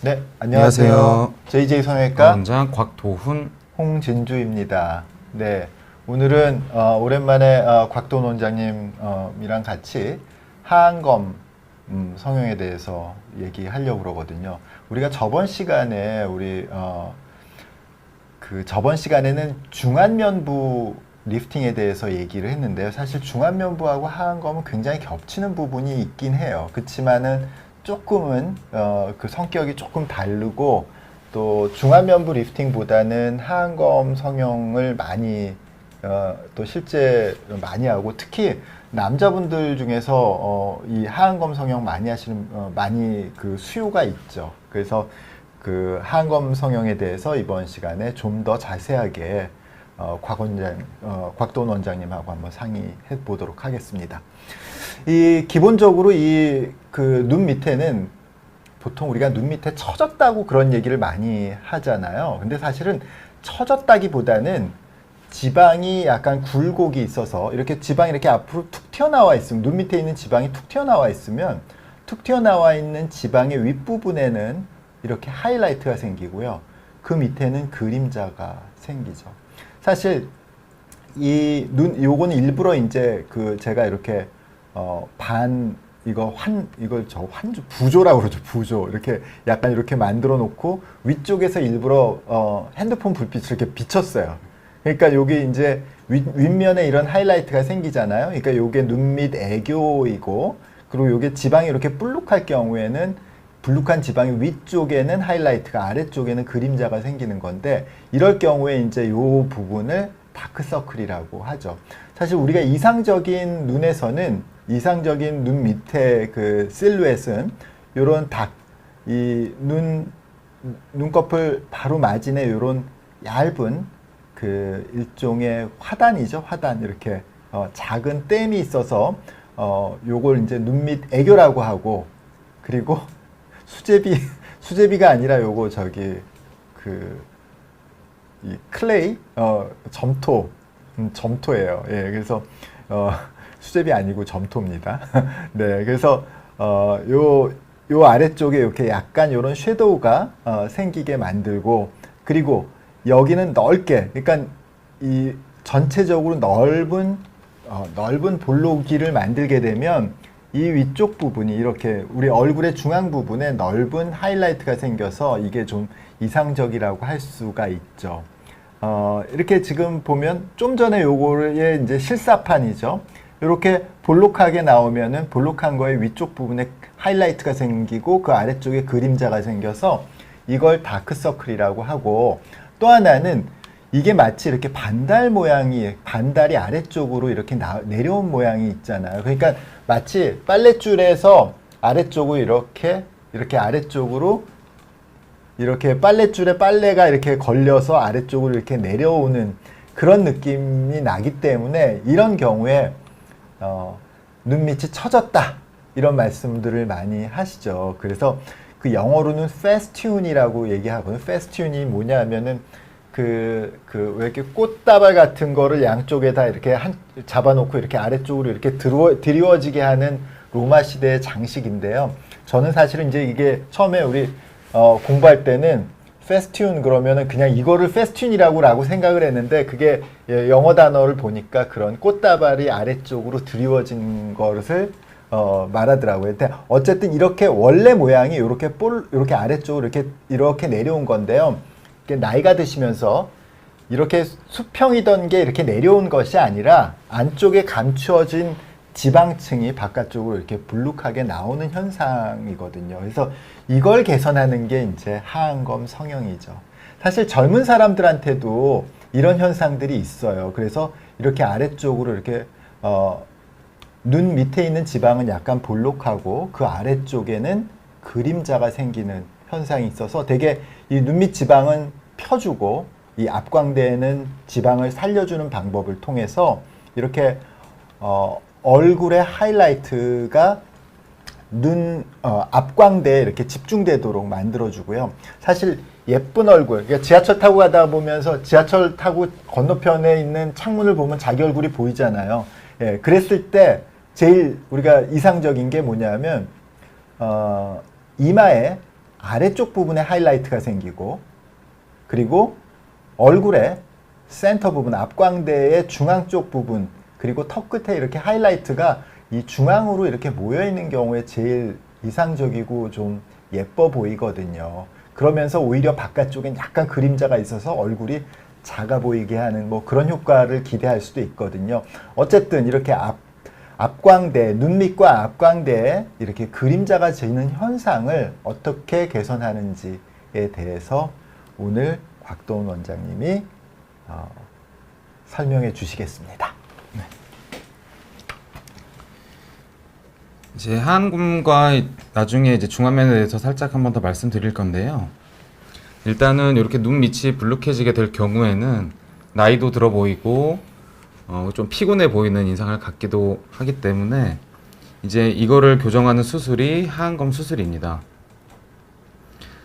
네, 안녕하세요. JJ 성형외과 원장 곽도훈 홍진주입니다. 네, 오늘은 오랜만에 곽도훈 원장님이랑 같이 하안검 성형에 대해서 얘기하려고 그러거든요. 우리가 저번 시간에 저번 시간에는 중안면부 리프팅에 대해서 얘기를 했는데요. 사실 중안면부하고 하안검은 굉장히 겹치는 부분이 있긴 해요. 그렇지만은 조금은 그 성격이 조금 다르고 또 중안면부 리프팅보다는 하안검 성형을 많이 또 실제 많이 하고 특히 남자분들 중에서 이 하안검 성형 많이 하시는 많이 그 수요가 있죠. 그래서 그 하안검 성형에 대해서 이번 시간에 좀 더 자세하게 곽도훈 원장님하고 한번 상의해 보도록 하겠습니다. 기본적으로 그 눈 밑에는 보통 우리가 눈 밑에 처졌다고 그런 얘기를 많이 하잖아요. 근데 사실은 처졌다기보다는 지방이 약간 굴곡이 있어서 이렇게 지방이 이렇게 앞으로 툭 튀어나와 있으면 눈 밑에 있는 지방이 툭 튀어나와 있으면 툭 튀어나와 있는 지방의 윗부분에는 이렇게 하이라이트가 생기고요. 그 밑에는 그림자가 생기죠. 사실 요거는 일부러 이제 제가 이렇게 이걸 부조라고 그러죠. 부조. 이렇게 약간 이렇게 만들어 놓고 위쪽에서 일부러 핸드폰 불빛을 이렇게 비췄어요. 그러니까 여기 이제 윗면에 이런 하이라이트가 생기잖아요. 그러니까 요게 눈밑 애교이고, 그리고 요게 지방이 이렇게 볼록할 경우에는 불룩한 지방이 위쪽에는 하이라이트가, 아래쪽에는 그림자가 생기는 건데, 이럴 경우에 이제 요 부분을 다크서클이라고 하죠. 사실 우리가 이상적인 이상적인 눈 밑에 그 실루엣은 요런 눈꺼풀 바로 마진에 요런 얇은 그 일종의 화단이죠. 화단. 이렇게 작은 댐이 있어서 요걸 이제 눈밑 애교라고 하고, 그리고 수제비가 아니라 요거 이 클레이 점토예요. 예, 그래서 수제비 아니고 점토입니다. 네, 그래서 요 아래쪽에 이렇게 약간 요런 섀도우가 생기게 만들고, 그리고 여기는 넓게, 그러니까 이 전체적으로 넓은 볼록이를 만들게 되면 이 위쪽 부분이 이렇게 우리 얼굴의 중앙 부분에 넓은 하이라이트가 생겨서 이게 좀 이상적이라고 할 수가 있죠. 이렇게 지금 보면 좀 전에 요거의 이제 실사판이죠. 이렇게 볼록하게 나오면은 볼록한 거에 위쪽 부분에 하이라이트가 생기고 그 아래쪽에 그림자가 생겨서 이걸 다크서클이라고 하고, 또 하나는 이게 마치 이렇게 반달이 아래쪽으로 이렇게 내려온 모양이 있잖아요. 그러니까 마치 빨랫줄에서 아래쪽으로 이렇게 아래쪽으로 이렇게 빨랫줄에 빨래가 이렇게 걸려서 아래쪽으로 이렇게 내려오는 그런 느낌이 나기 때문에 이런 경우에 눈밑이 처졌다 이런 말씀들을 많이 하시죠. 그래서 그 영어로는 festoon이라고 얘기하거든요. festoon이 뭐냐면은 왜 이렇게 꽃다발 같은 거를 양쪽에다 이렇게 잡아놓고 이렇게 아래쪽으로 이렇게 드리워지게 하는 로마 시대의 장식인데요. 저는 사실은 이제 이게 처음에 우리 공부할 때는 페스튠 그러면은 그냥 이거를 페스튠이라고 생각을 했는데, 그게 영어 단어를 보니까 그런 꽃다발이 아래쪽으로 드리워진 것을 말하더라고요. 근데 어쨌든 이렇게 원래 모양이 이렇게 아래쪽으로 이렇게 내려온 건데요. 나이가 드시면서 이렇게 수평이던 게 이렇게 내려온 것이 아니라 안쪽에 감추어진 지방층이 바깥쪽으로 이렇게 불룩하게 나오는 현상이거든요. 그래서 이걸 개선하는 게 이제 하안검 성형이죠. 사실 젊은 사람들한테도 이런 현상들이 있어요. 그래서 이렇게 아래쪽으로 이렇게 눈 밑에 있는 지방은 약간 볼록하고 그 아래쪽에는 그림자가 생기는 현상이 있어서 되게 이 눈밑 지방은 펴주고 이 앞광대에는 지방을 살려주는 방법을 통해서 이렇게 얼굴의 하이라이트가 앞광대에 이렇게 집중되도록 만들어주고요. 사실 예쁜 얼굴, 그러니까 지하철 타고 가다 보면서 지하철 타고 건너편에 있는 창문을 보면 자기 얼굴이 보이잖아요. 예, 그랬을 때 제일 우리가 이상적인 게 뭐냐면 이마에 아래쪽 부분에 하이라이트가 생기고, 그리고 얼굴에 센터 부분, 앞광대의 중앙 쪽 부분, 그리고 턱 끝에 이렇게 하이라이트가 이 중앙으로 이렇게 모여 있는 경우에 제일 이상적이고 좀 예뻐 보이거든요. 그러면서 오히려 바깥쪽엔 약간 그림자가 있어서 얼굴이 작아 보이게 하는 뭐 그런 효과를 기대할 수도 있거든요. 어쨌든 이렇게 앞광대, 눈 밑과 앞광대에 이렇게 그림자가 지는 현상을 어떻게 개선하는지에 대해서 오늘 곽도훈 원장님이 설명해 주시겠습니다. 네. 이제 하안검과 나중에 이제 중안면에 대해서 살짝 한 번 더 말씀드릴 건데요. 일단은 이렇게 눈 밑이 불룩해지게 될 경우에는 나이도 들어 보이고 좀 피곤해 보이는 인상을 갖기도 하기 때문에 이제 이거를 교정하는 수술이 하안검 수술입니다.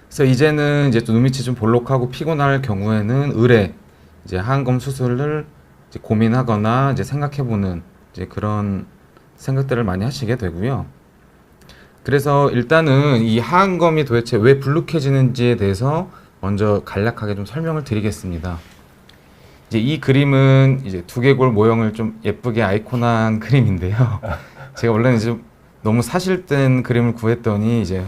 그래서 이제는 이제 또 눈 밑이 좀 볼록하고 피곤할 경우에는 의뢰 이제 하안검 수술을 이제 고민하거나 이제 생각해보는 이제 그런 생각들을 많이 하시게 되고요. 그래서 일단은 이 하안검이 도대체 왜 불룩해지는지에 대해서 먼저 간략하게 좀 설명을 드리겠습니다. 이제 이 그림은 이제 두개골 모형을 좀 예쁘게 아이콘한 그림인데요. 제가 원래는 이제 너무 사실된 그림을 구했더니 이제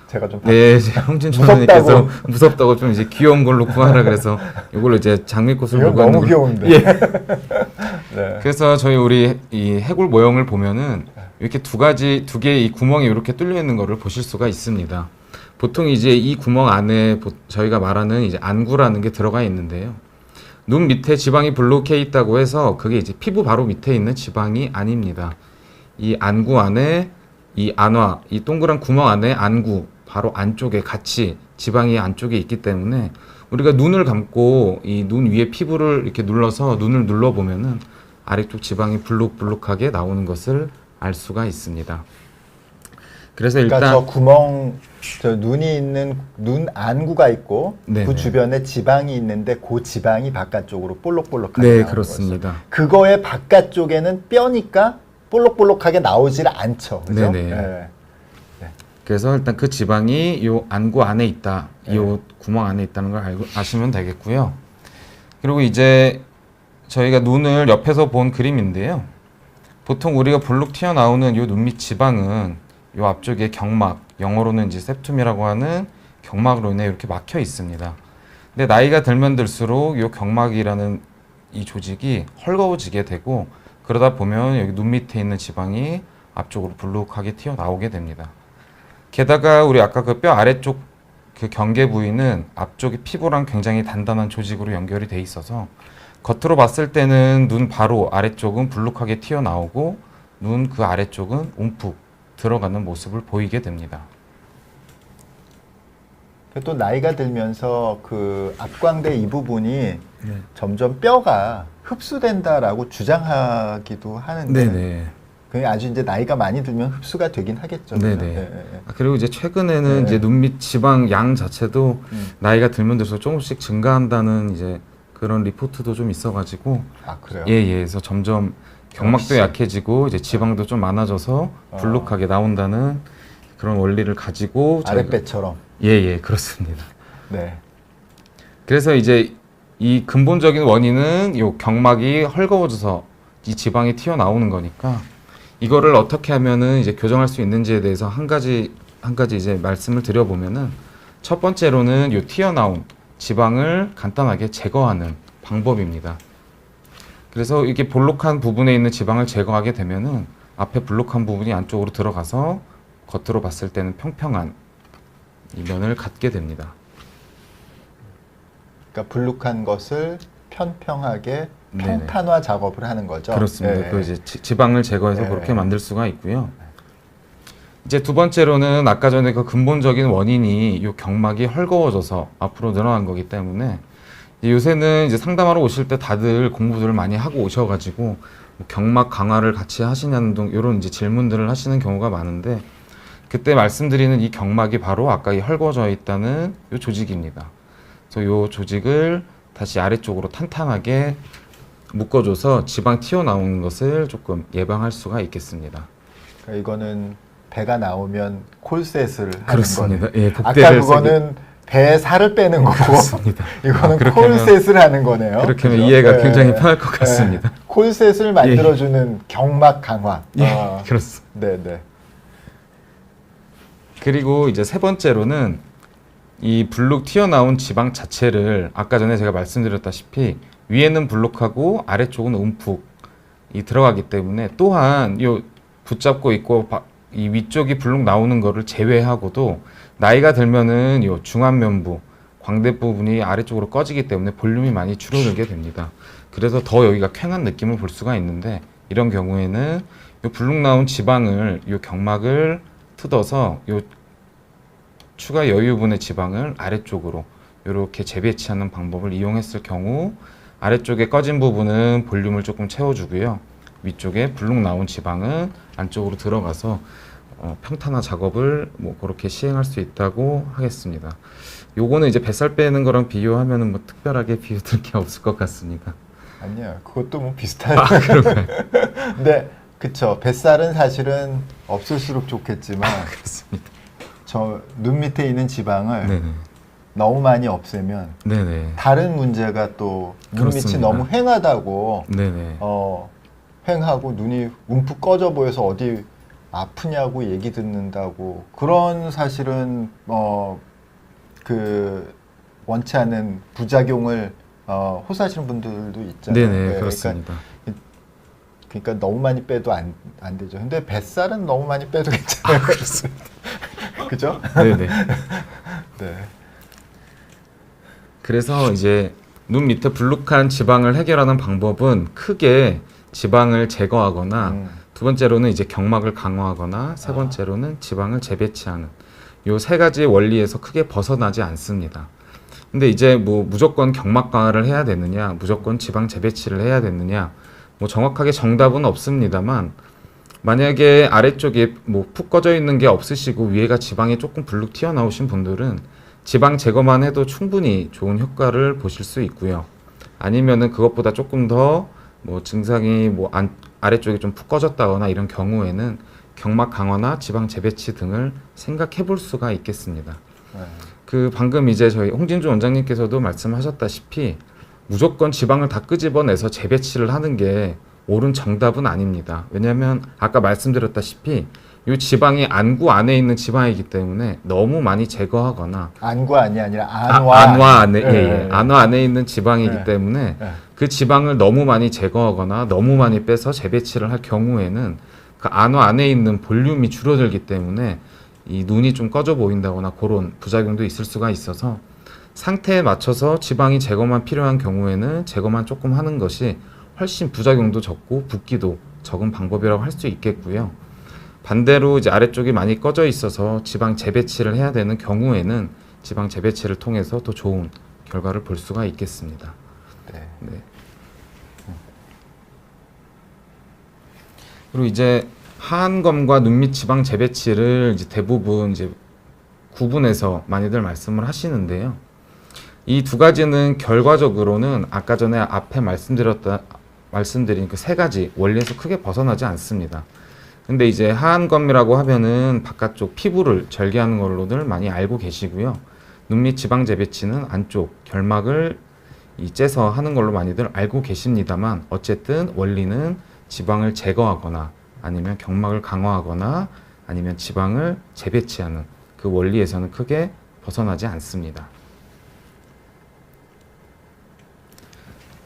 제가 좀 네, 이제 홍진 총장님께서 무섭다고 좀 이제 귀여운 걸로 구하라 그래서 이걸로 이제 장미꽃을 이건 너무 귀여운데. 예. 네. 그래서 저희 우리 이 해골 모형을 보면은 이렇게 두 개의 이 구멍이 이렇게 뚫려 있는 거를 보실 수가 있습니다. 보통 이제 이 구멍 안에 저희가 말하는 이제 안구라는 게 들어가 있는데요. 눈 밑에 지방이 불룩해 있다고 해서 그게 이제 피부 바로 밑에 있는 지방이 아닙니다. 이 안구 안에 이 안화, 이 동그란 구멍 안에 안구 바로 안쪽에 같이 지방이 안쪽에 있기 때문에 우리가 눈을 감고 이 눈 위에 피부를 이렇게 눌러서 눈을 눌러 보면은 아래쪽 지방이 불룩불룩하게 나오는 것을 알 수가 있습니다. 그래서 일단 그러니까 저 구멍, 저 눈이 있는 눈 안구가 있고 네네. 그 주변에 지방이 있는데 그 지방이 바깥쪽으로 볼록볼록하게 네, 나오는 그렇습니다. 거죠. 그거의 바깥쪽에는 뼈니까 볼록볼록하게 나오질 않죠. 그죠? 네네. 네. 그래서 일단 그 지방이 요 안구 안에 있다, 요 구멍 안에 있다는 걸 아시면 되겠고요. 그리고 이제 저희가 눈을 옆에서 본 그림인데요. 보통 우리가 불룩 튀어나오는 요 눈 밑 지방은 요 앞쪽에 경막, 영어로는 이제 septum이라고 하는 경막으로 인해 이렇게 막혀 있습니다. 근데 나이가 들면 들수록 요 경막이라는 이 조직이 헐거워지게 되고 그러다 보면 여기 눈 밑에 있는 지방이 앞쪽으로 불룩하게 튀어나오게 됩니다. 게다가 우리 아까 그 뼈 아래쪽 그 경계 부위는 앞쪽의 피부랑 굉장히 단단한 조직으로 연결이 돼 있어서 겉으로 봤을 때는 눈 바로 아래쪽은 불룩하게 튀어나오고 눈 그 아래쪽은 움푹 들어가는 모습을 보이게 됩니다. 또 나이가 들면서 그 앞광대 이 부분이 점점 뼈가 흡수된다라고 주장하기도 하는데 네네. 그게 아주 이제 나이가 많이 들면 흡수가 되긴 하겠죠. 네네. 그죠? 네. 그리고 이제 최근에는 네. 이제 눈 밑 지방 양 자체도 나이가 들면 들수록 조금씩 증가한다는 이제 그런 리포트도 좀 있어가지고 아 그래요? 예. 그래서 점점 경막도 역시. 약해지고 이제 지방도 좀 많아져서 불룩하게 나온다는 그런 원리를 가지고 아랫배처럼. 예, 그렇습니다. 네. 그래서 이제 이 근본적인 원인은 요 경막이 헐거워져서 이 지방이 튀어나오는 거니까 이거를 어떻게 하면은 이제 교정할 수 있는지에 대해서 한 가지 이제 말씀을 드려보면은 첫 번째로는 요 튀어나온 지방을 간단하게 제거하는 방법입니다. 그래서 이게 볼록한 부분에 있는 지방을 제거하게 되면은 앞에 볼록한 부분이 안쪽으로 들어가서 겉으로 봤을 때는 평평한 이 면을 갖게 됩니다. 그러니까 불룩한 것을 편평하게 네네. 평탄화 작업을 하는 거죠. 그렇습니다. 네. 그 이제 지방을 제거해서 네. 그렇게 만들 수가 있고요. 이제 두 번째로는 아까 전에 그 근본적인 원인이 이 경막이 헐거워져서 앞으로 늘어난 거기 때문에 요새는 이제 상담하러 오실 때 다들 공부들을 많이 하고 오셔가지고 뭐 경막 강화를 같이 하시냐는 등 이런 이제 질문들을 하시는 경우가 많은데 그때 말씀드리는 이 경막이 바로 아까 이 헐거워져 있다는 이 조직입니다. 그래서 이 조직을 다시 아래쪽으로 탄탄하게 묶어줘서 지방 튀어나오는 것을 조금 예방할 수가 있겠습니다. 그러니까 이거는 배가 나오면 콜셋을 하는 그렇습니다. 거네. 예, 아까 복대를 그거는 배 살을 빼는 거고 그렇습니다. 이거는 그렇게 하면- 콜셋을 하는 거네요. 그렇게 하면 그죠? 이해가 예, 굉장히 예. 편할 것 예. 같습니다. 콜셋을 만들어주는 경막 강화. 예, 아, 그렇습니다. 네네. 그리고 이제 세 번째로는 이 블록 튀어나온 지방 자체를 아까 전에 제가 말씀드렸다시피 위에는 블록하고 아래쪽은 움푹이 들어가기 때문에 또한 요 붙잡고 있고 이 위쪽이 블록 나오는 거를 제외하고도 나이가 들면은 요 중안면부 광대 부분이 아래쪽으로 꺼지기 때문에 볼륨이 많이 줄어들게 됩니다. 그래서 더 여기가 쾌한 느낌을 볼 수가 있는데 이런 경우에는 요 블록 나온 지방을 요 경막을 뜯어서 요 추가 여유분의 지방을 아래쪽으로 이렇게 재배치하는 방법을 이용했을 경우 아래쪽에 꺼진 부분은 볼륨을 조금 채워주고요. 위쪽에 블록 나온 지방은 안쪽으로 들어가서 평탄화 작업을 뭐 그렇게 시행할 수 있다고 하겠습니다. 요거는 이제 뱃살 빼는 거랑 비교하면은 뭐 특별하게 비교될 게 없을 것 같습니다. 아니야, 그것도 뭐 비슷해요. 그런가요? 근데 그쵸. 뱃살은 사실은 없을수록 좋겠지만 그렇습니다. 저 눈 밑에 있는 지방을 네네. 너무 많이 없애면 네네. 다른 문제가 또 눈 밑이 그렇습니다. 너무 휑하다고 네네. 휑하고 눈이 움푹 꺼져 보여서 어디 아프냐고 얘기 듣는다고 그런 사실은 그 원치 않은 부작용을 호소하시는 분들도 있잖아요. 네네. 네, 그렇습니다. 그러니까 너무 많이 빼도 안 되죠. 근데 뱃살은 너무 많이 빼도 괜찮아요. 그렇습니다. 그죠? 네네. 네. 그래서 이제 눈 밑에 불룩한 지방을 해결하는 방법은 크게 지방을 제거하거나 두 번째로는 이제 경막을 강화하거나 세 번째로는 지방을 재배치하는 요 세 가지 원리에서 크게 벗어나지 않습니다. 근데 이제 뭐 무조건 경막 강화를 해야 되느냐, 무조건 지방 재배치를 해야 되느냐, 뭐 정확하게 정답은 없습니다만 만약에 아래쪽에 뭐 푹 꺼져 있는 게 없으시고 위에가 지방이 조금 불룩 튀어나오신 분들은 지방 제거만 해도 충분히 좋은 효과를 보실 수 있고요. 아니면은 그것보다 조금 더 뭐 증상이 뭐 아래쪽이 좀 푹 꺼졌다거나 이런 경우에는 경막 강화나 지방 재배치 등을 생각해 볼 수가 있겠습니다. 네. 그 방금 이제 저희 홍진주 원장님께서도 말씀하셨다시피 무조건 지방을 다 끄집어내서 재배치를 하는 게 옳은 정답은 아닙니다. 왜냐하면 아까 말씀드렸다시피 이 지방이 안구 안에 있는 지방이기 때문에 너무 많이 제거하거나 안과 아니라 안와. 안화 안에 네. 예. 안화 안에 있는 지방이기 네. 때문에 네. 그 지방을 너무 많이 제거하거나 너무 많이 빼서 재배치를 할 경우에는 그 안화 안에 있는 볼륨이 줄어들기 때문에 이 눈이 좀 꺼져 보인다거나 그런 부작용도 있을 수가 있어서 상태에 맞춰서 지방이 제거만 필요한 경우에는 제거만 조금 하는 것이 훨씬 부작용도 적고 붓기도 적은 방법이라고 할 수 있겠고요. 반대로 이제 아래쪽이 많이 꺼져 있어서 지방 재배치를 해야 되는 경우에는 지방 재배치를 통해서 더 좋은 결과를 볼 수가 있겠습니다. 네. 네. 그리고 이제 하안검과 눈밑 지방 재배치를 이제 대부분 이제 구분해서 많이들 말씀을 하시는데요. 이 두 가지는 결과적으로는 아까 전에 앞에 말씀드린 그 세 가지 원리에서 크게 벗어나지 않습니다. 근데 이제 하안검이라고 하면은 바깥쪽 피부를 절개하는 걸로들 많이 알고 계시고요. 눈밑 지방 재배치는 안쪽 결막을 째서 하는 걸로 많이들 알고 계십니다만 어쨌든 원리는 지방을 제거하거나 아니면 경막을 강화하거나 아니면 지방을 재배치하는 그 원리에서는 크게 벗어나지 않습니다.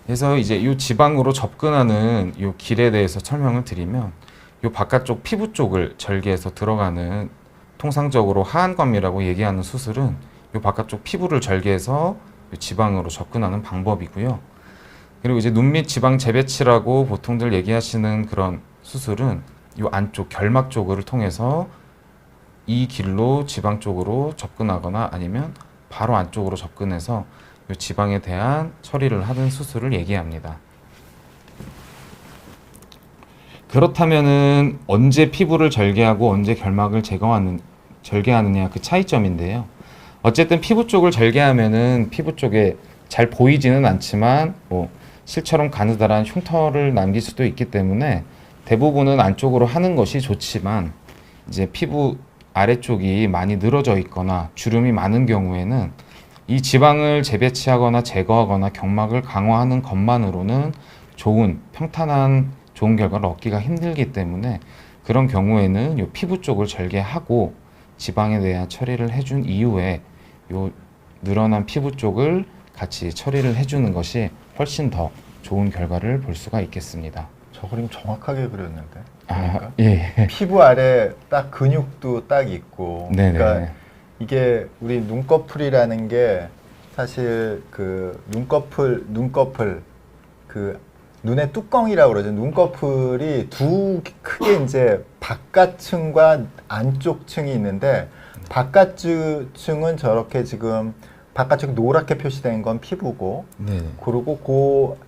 그래서 이제 이 지방으로 접근하는 이 길에 대해서 설명을 드리면 이 바깥쪽 피부 쪽을 절개해서 들어가는 통상적으로 하안검이라고 얘기하는 수술은 이 바깥쪽 피부를 절개해서 이 지방으로 접근하는 방법이고요. 그리고 이제 눈밑 지방 재배치라고 보통들 얘기하시는 그런 수술은 이 안쪽 결막 쪽을 통해서 이 길로 지방 쪽으로 접근하거나 아니면 바로 안쪽으로 접근해서 이 지방에 대한 처리를 하는 수술을 얘기합니다. 그렇다면은 언제 피부를 절개하고 언제 결막을 절개하느냐 그 차이점인데요. 어쨌든 피부 쪽을 절개하면은 피부 쪽에 잘 보이지는 않지만 뭐 실처럼 가느다란 흉터를 남길 수도 있기 때문에 대부분은 안쪽으로 하는 것이 좋지만 이제 피부 아래쪽이 많이 늘어져 있거나 주름이 많은 경우에는 이 지방을 재배치하거나 제거하거나 경막을 강화하는 것만으로는 좋은 평탄한 좋은 결과를 얻기가 힘들기 때문에 그런 경우에는 요 피부 쪽을 절개하고 지방에 대한 처리를 해준 이후에 요 늘어난 피부 쪽을 같이 처리를 해주는 것이 훨씬 더 좋은 결과를 볼 수가 있겠습니다. 저 그림 정확하게 그렸는데. 그러니까 예. 피부 아래 딱 근육도 딱 있고. 네네. 그러니까 이게 우리 눈꺼풀이라는 게 사실 그 눈꺼풀 그 눈의 뚜껑이라고 그러죠. 눈꺼풀이 두 크게 이제 바깥층과 안쪽 층이 있는데 바깥층은 저렇게 지금 바깥쪽 노랗게 표시된 건 피부고 네. 그리고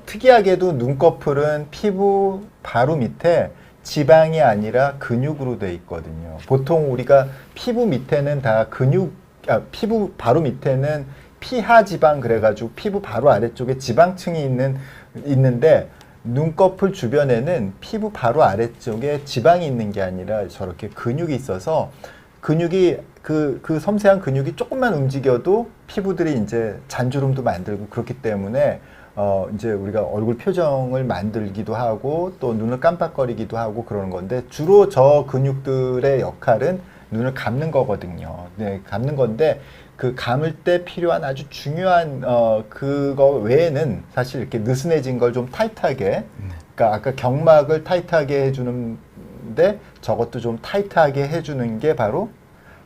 특이하게도 눈꺼풀은 피부 바로 밑에 지방이 아니라 근육으로 돼 있거든요. 보통 우리가 피부 밑에는 다 피부 바로 밑에는 피하 지방 그래가지고 피부 바로 아래쪽에 지방층이 있는데 눈꺼풀 주변에는 피부 바로 아래쪽에 지방이 있는 게 아니라 저렇게 근육이 있어서 근육이 그 섬세한 근육이 조금만 움직여도 피부들이 이제 잔주름도 만들고 그렇기 때문에 이제 우리가 얼굴 표정을 만들기도 하고 또 눈을 깜빡거리기도 하고 그러는 건데 주로 저 근육들의 역할은 눈을 감는 거거든요. 네, 감는 건데 그 감을 때 필요한 아주 중요한 그거 외에는 사실 이렇게 느슨해진 걸 좀 타이트하게 그러니까 아까 경막을 타이트하게 해주는데 저것도 좀 타이트하게 해주는 게 바로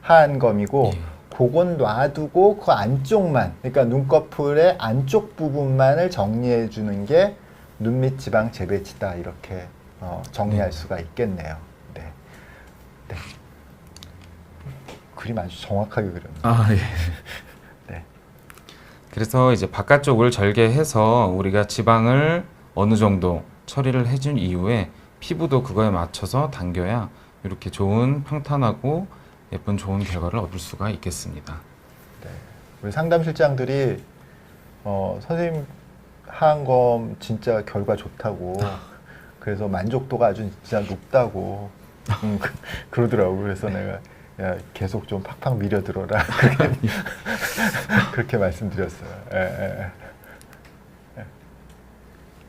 하안검이고 그건 놔두고 그 안쪽만 그러니까 눈꺼풀의 안쪽 부분만을 정리해 주는 게 눈밑 지방 재배치다 이렇게 정리할 수가 있겠네요. 네. 네. 그림 아주 정확하게 그렸네요. 예. 네. 그래서 이제 바깥쪽을 절개해서 우리가 지방을 어느 정도 처리를 해준 이후에 피부도 그거에 맞춰서 당겨야 이렇게 좋은 평탄하고 예쁜 좋은 결과를 얻을 수가 있겠습니다. 네. 우리 상담실장들이 선생님 하안검 진짜 결과 좋다고 그래서 만족도가 아주 진짜 높다고 그러더라고. 그래서 내가 야, 계속 좀 팍팍 밀어들어라 그렇게 말씀드렸어요.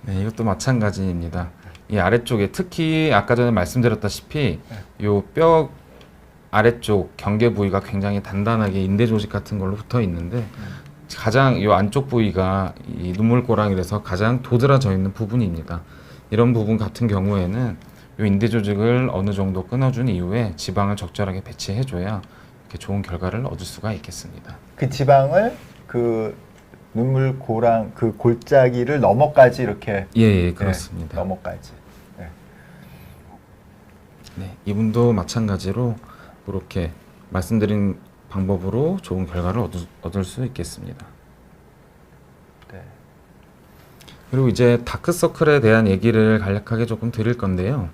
네, 이것도 마찬가지입니다. 이 아래쪽에 특히 아까 전에 말씀드렸다시피 요 뼈 아래쪽 경계 부위가 굉장히 단단하게 인대 조직 같은 걸로 붙어 있는데 가장 요 안쪽 부위가 이 눈물고랑이라서 가장 도드라져 있는 부분입니다. 이런 부분 같은 경우에는 요 인대 조직을 어느 정도 끊어준 이후에 지방을 적절하게 배치해줘야 이렇게 좋은 결과를 얻을 수가 있겠습니다. 그 지방을 그 눈물고랑 그 골짜기를 넘어까지 이렇게 예, 그렇습니다. 넘어까지. 네. 네, 이분도 마찬가지로 그렇게 말씀드린 방법으로 좋은 결과를 얻을 수 있겠습니다. 네. 그리고 이제 다크서클에 대한 얘기를 간략하게 조금 드릴 건데요.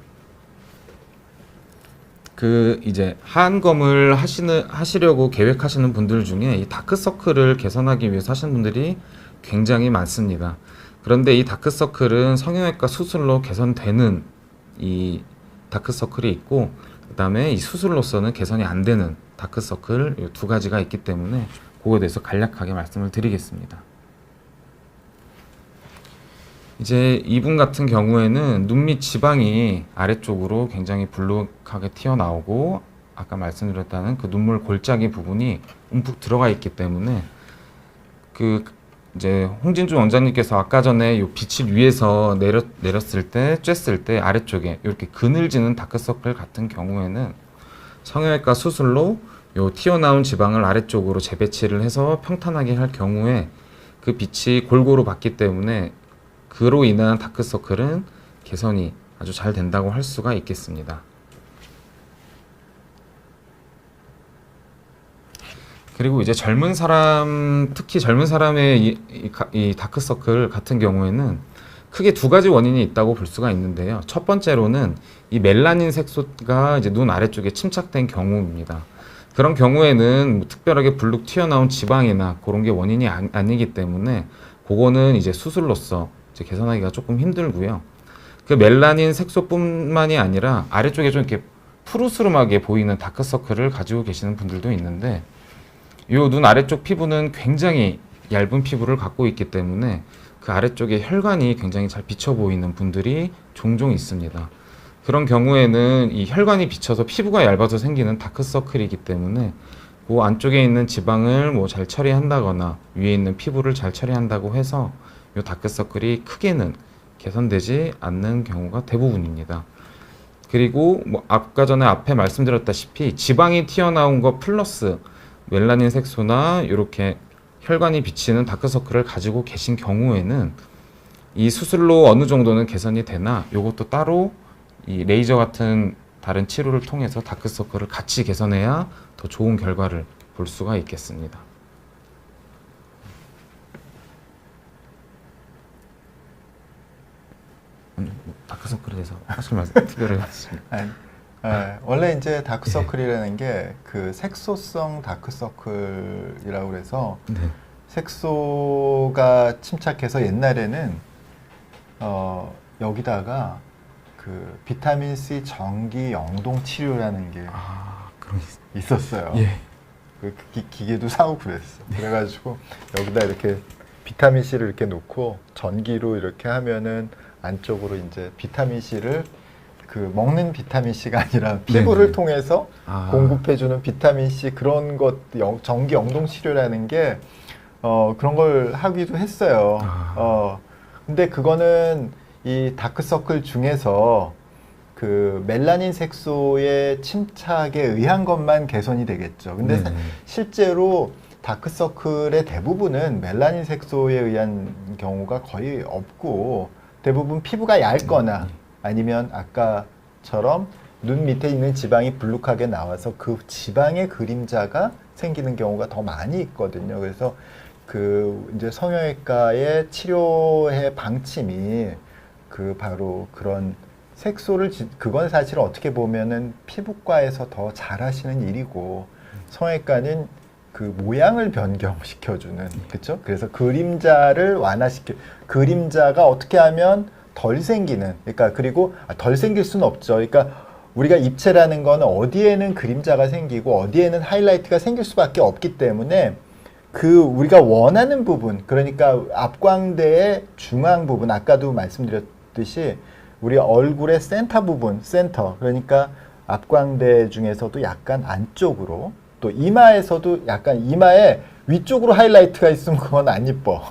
그 이제 하안검을 하시려고 계획하시는 분들 중에 이 다크서클을 개선하기 위해서 하시는 분들이 굉장히 많습니다. 그런데 이 다크서클은 성형외과 수술로 개선되는 이 다크서클이 있고 그다음에 이 수술로서는 개선이 안 되는 다크서클 이 두 가지가 있기 때문에 그거에 대해서 간략하게 말씀을 드리겠습니다. 이제 이분 같은 경우에는 눈밑 지방이 아래쪽으로 굉장히 불룩하게 튀어나오고 아까 말씀드렸다는 그 눈물 골짜기 부분이 움푹 들어가 있기 때문에 그 이제 홍진주 원장님께서 아까 전에 요 빛을 위에서 내렸을 때 쬐을 때 아래쪽에 이렇게 그늘지는 다크서클 같은 경우에는 성형외과 수술로 요 튀어나온 지방을 아래쪽으로 재배치를 해서 평탄하게 할 경우에 그 빛이 골고루 받기 때문에 그로 인한 다크서클은 개선이 아주 잘 된다고 할 수가 있겠습니다. 그리고 이제 젊은 사람, 특히 젊은 사람의 이 다크서클 같은 경우에는 크게 두 가지 원인이 있다고 볼 수가 있는데요. 첫 번째로는 이 멜라닌 색소가 이제 눈 아래쪽에 침착된 경우입니다. 그런 경우에는 뭐 특별하게 불룩 튀어나온 지방이나 그런 게 원인이 아니기 때문에 그거는 이제 수술로서 이제 개선하기가 조금 힘들고요. 그 멜라닌 색소뿐만이 아니라 아래쪽에 좀 이렇게 푸르스름하게 보이는 다크서클을 가지고 계시는 분들도 있는데 요 눈 아래쪽 피부는 굉장히 얇은 피부를 갖고 있기 때문에 그 아래쪽에 혈관이 굉장히 잘 비쳐 보이는 분들이 종종 있습니다. 그런 경우에는 이 혈관이 비쳐서 피부가 얇아서 생기는 다크서클이기 때문에 그 안쪽에 있는 지방을 뭐 잘 처리한다거나 위에 있는 피부를 잘 처리한다고 해서 이 다크서클이 크게는 개선되지 않는 경우가 대부분입니다. 그리고 뭐 아까 전에 앞에 말씀드렸다시피 지방이 튀어나온 거 플러스 멜라닌 색소나 이렇게 혈관이 비치는 다크서클을 가지고 계신 경우에는 이 수술로 어느 정도는 개선이 되나 요것도 따로 이 레이저 같은 다른 치료를 통해서 다크서클을 같이 개선해야 더 좋은 결과를 볼 수가 있겠습니다. 다크서클에 대해서 사실 말씀 특별히 아니, 원래 이제 다크서클이라는 게 그 색소성 다크서클이라고 그래서 네. 색소가 침착해서 옛날에는 여기다가 그 비타민 C 전기 영동 치료라는 게 그런 있었어요. 예. 그 기계도 사고 그랬어. 그래가지고 여기다 이렇게 비타민 C를 이렇게 놓고 전기로 이렇게 하면은 안쪽으로 이제 비타민 C를 그 먹는 비타민 C가 아니라 피부를 네네. 통해서 공급해주는 비타민 C 그런 것 전기 영동 치료라는 게 그런 걸 하기도 했어요. 근데 그거는 이 다크서클 중에서 그 멜라닌 색소의 침착에 의한 것만 개선이 되겠죠. 근데 실제로 다크서클의 대부분은 멜라닌 색소에 의한 경우가 거의 없고 대부분 피부가 얇거나 아니면 아까처럼 눈 밑에 있는 지방이 불룩하게 나와서 그 지방의 그림자가 생기는 경우가 더 많이 있거든요. 그래서 그 이제 성형외과의 치료의 방침이 그 바로 그런 색소를 그건 사실 어떻게 보면은 피부과에서 더 잘하시는 일이고 성형외과는 그 모양을 변경시켜주는 그렇죠? 그래서 그림자를 완화시켜 그림자가 어떻게 하면 덜 생기는 그러니까 그리고 덜 생길 수는 없죠. 그러니까 우리가 입체라는 건 어디에는 그림자가 생기고 어디에는 하이라이트가 생길 수밖에 없기 때문에 그 우리가 원하는 부분 그러니까 앞광대의 중앙 부분 아까도 말씀드렸듯이 우리 얼굴의 센터 부분 센터 그러니까 앞광대 중에서도 약간 안쪽으로 또 이마에서도 약간 이마에 위쪽으로 하이라이트가 있으면 그건 안 이뻐.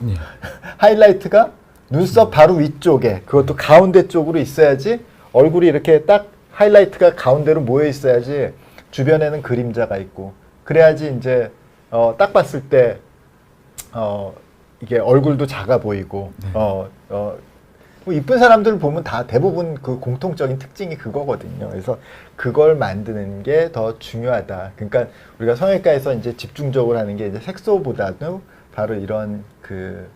하이라이트가 눈썹 바로 위쪽에 그것도 가운데 쪽으로 있어야지 얼굴이 이렇게 딱 하이라이트가 가운데로 모여 있어야지 주변에는 그림자가 있고 그래야지 이제 딱 봤을 때 이게 얼굴도 작아 보이고 뭐 이쁜 사람들 보면 다 대부분 그 공통적인 특징이 그거거든요. 그래서 그걸 만드는 게 더 중요하다. 그러니까 우리가 성형외과에서 이제 집중적으로 하는 게 이제 색소보다도 바로 이런 그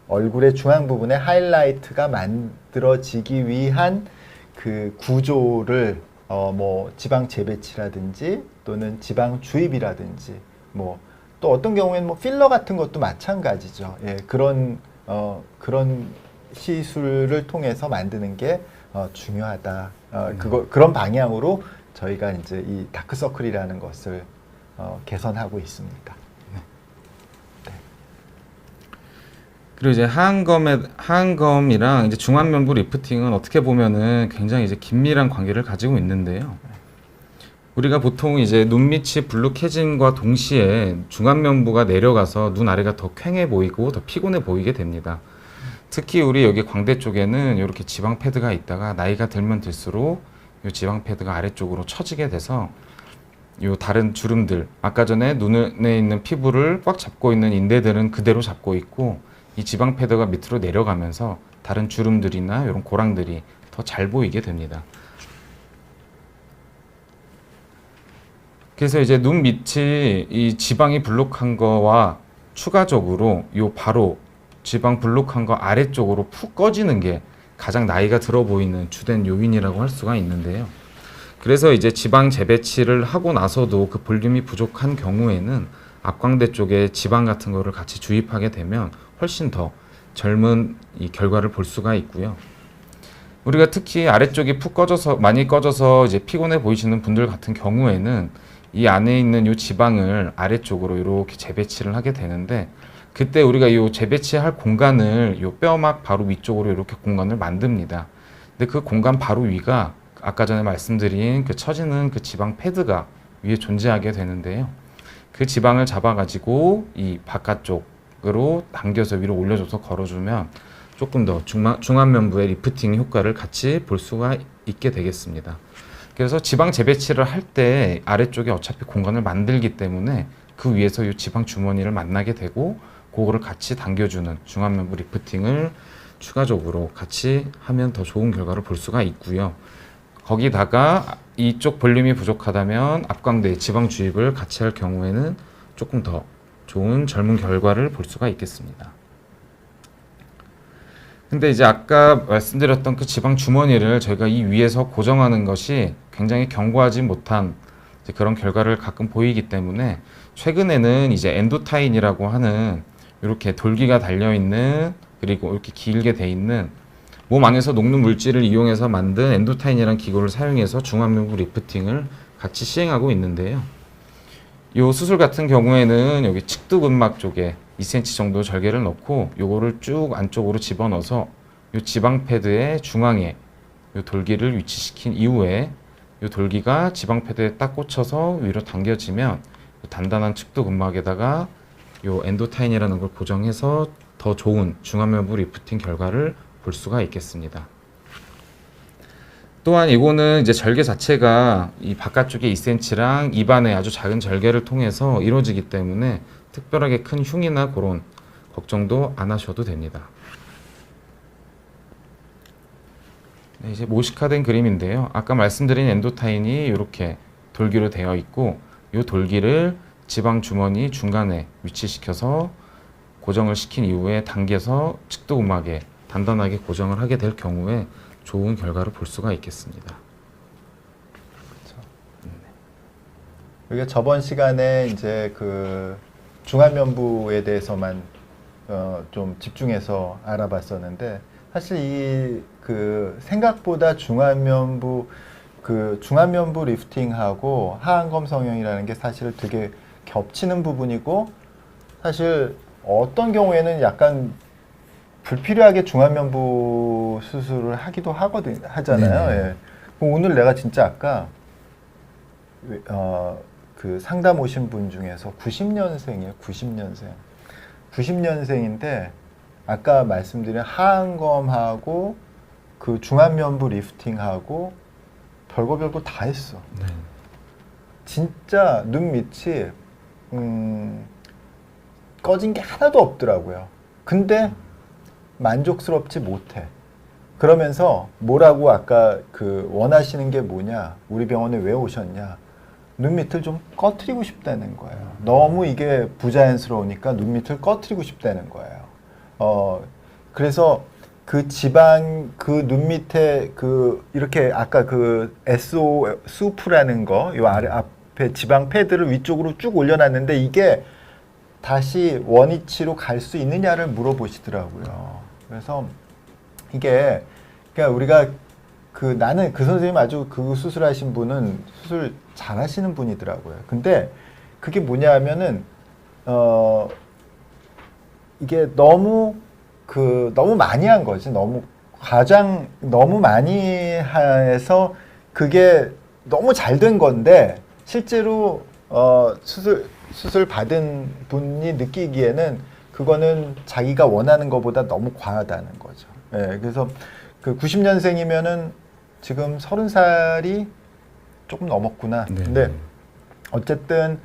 얼굴의 중앙 부분에 하이라이트가 만들어지기 위한 그 구조를 뭐 지방 재배치라든지 또는 지방 주입이라든지 뭐 또 어떤 경우에는 뭐 필러 같은 것도 마찬가지죠. 예, 그런 시술을 통해서 만드는 게 중요하다. 그런 방향으로 저희가 이제 이 다크서클이라는 것을 개선하고 있습니다. 그리고 이제 하안검이랑 이제 중안면부 리프팅은 어떻게 보면은 굉장히 이제 긴밀한 관계를 가지고 있는데요. 우리가 보통 이제 눈 밑이 불룩해짐과 동시에 중안면부가 내려가서 눈 아래가 더 퀭해 보이고 더 피곤해 보이게 됩니다. 특히 우리 여기 광대 쪽에는 이렇게 지방 패드가 있다가 나이가 들면 들수록 이 지방 패드가 아래쪽으로 처지게 돼서 이 다른 주름들 아까 전에 눈에 있는 피부를 꽉 잡고 있는 인대들은 그대로 잡고 있고 이 지방 패드가 밑으로 내려가면서 다른 주름들이나 이런 고랑들이 더 잘 보이게 됩니다. 그래서 이제 눈 밑이 이 지방이 불룩한 거와 추가적으로 요 바로 지방 불룩한 거 아래쪽으로 푹 꺼지는 게 가장 나이가 들어 보이는 주된 요인이라고 할 수가 있는데요. 그래서 이제 지방 재배치를 하고 나서도 그 볼륨이 부족한 경우에는 앞광대 쪽에 지방 같은 거를 같이 주입하게 되면 훨씬 더 젊은 이 결과를 볼 수가 있고요. 우리가 특히 아래쪽이 푹 꺼져서 많이 꺼져서 이제 피곤해 보이시는 분들 같은 경우에는 이 안에 있는 이 지방을 아래쪽으로 이렇게 재배치를 하게 되는데 그때 우리가 이 재배치할 공간을 이 뼈막 바로 위쪽으로 이렇게 공간을 만듭니다. 근데 그 공간 바로 위가 아까 전에 말씀드린 그 처지는 그 지방 패드가 위에 존재하게 되는데요. 그 지방을 잡아가지고 이 바깥쪽으로 당겨서 위로 올려줘서 걸어주면 조금 더 중안면부의 리프팅 효과를 같이 볼 수가 있게 되겠습니다. 그래서 지방 재배치를 할 때 아래쪽에 어차피 공간을 만들기 때문에 그 위에서 이 지방 주머니를 만나게 되고 그거를 같이 당겨주는 중안면부 리프팅을 추가적으로 같이 하면 더 좋은 결과를 볼 수가 있고요. 거기다가 이쪽 볼륨이 부족하다면 앞광대에 지방 주입을 같이 할 경우에는 조금 더 좋은 젊은 결과를 볼 수가 있겠습니다. 근데 이제 아까 말씀드렸던 그 지방 주머니를 저희가 이 위에서 고정하는 것이 굉장히 견고하지 못한 이제 그런 결과를 가끔 보이기 때문에 최근에는 이제 엔도타인이라고 하는 이렇게 돌기가 달려 있는 그리고 이렇게 길게 돼 있는 몸 안에서 녹는 물질을 이용해서 만든 엔도타인이라는 기구를 사용해서 중안면부 리프팅을 같이 시행하고 있는데요. 이 수술 같은 경우에는 여기 측두근막 쪽에 2cm 정도 절개를 넣고 요거를 쭉 안쪽으로 집어넣어서 이 지방 패드의 중앙에 이 돌기를 위치시킨 이후에 이 돌기가 지방 패드에 딱 꽂혀서 위로 당겨지면 단단한 측두근막에다가 이 엔도타인이라는 걸 고정해서 더 좋은 중안면부 리프팅 결과를 볼 수가 있겠습니다. 또한 이거는 이제 절개 자체가 이 바깥쪽에 2cm랑 입안에 아주 작은 절개를 통해서 이루어지기 때문에 특별하게 큰 흉이나 그런 걱정도 안 하셔도 됩니다. 네, 이제 모식화된 그림인데요. 아까 말씀드린 엔도타인이 이렇게 돌기로 되어 있고 이 돌기를 지방 주머니 중간에 위치시켜서 고정을 시킨 이후에 당겨서 측두근막에 단단하게 고정을 하게 될 경우에 좋은 결과를 볼 수가 있겠습니다. 우리가 저번 시간에 이제 그 중안면부에 대해서만 좀 집중해서 알아봤었는데 사실 이 그 생각보다 중안면부 리프팅하고 하안검 성형이라는 게 사실 되게 겹치는 부분이고 사실 어떤 경우에는 약간 불필요하게 중안면부 수술을 하기도 하잖아요. 예. 오늘 내가 진짜 아까 그 상담 오신 분 중에서 90년생이에요. 90년생인데 아까 말씀드린 하안검하고 그 중안면부 리프팅하고 별거 다 했어. 네. 진짜 눈 밑이 꺼진 게 하나도 없더라고요. 근데 만족스럽지 못해. 그러면서 뭐라고 아까 그 원하시는 게 뭐냐? 우리 병원에 왜 오셨냐? 눈 밑을 좀 꺼트리고 싶다는 거예요. 너무 이게 부자연스러우니까 눈 밑을 꺼트리고 싶다는 거예요. 그래서 그 지방 그 눈 밑에 그 이렇게 아까 그 SO 수프라는 거 요 아래 앞에 지방 패드를 위쪽으로 쭉 올려놨는데 이게 다시 원위치로 갈 수 있느냐를 물어보시더라고요. 그래서 이게 그러니까 우리가 나는 그 선생님 아주 그 수술하신 분은 수술 잘하시는 분이더라고요. 근데 그게 뭐냐 하면은 이게 너무 많이 한 거지. 너무 많이 해서 그게 너무 잘 된 건데 실제로 수술 받은 분이 느끼기에는 그거는 자기가 원하는 것보다 너무 과하다는 거죠. 예, 그래서 그 90년생이면은 지금 30살이 조금 넘었구나. 네. 근데 어쨌든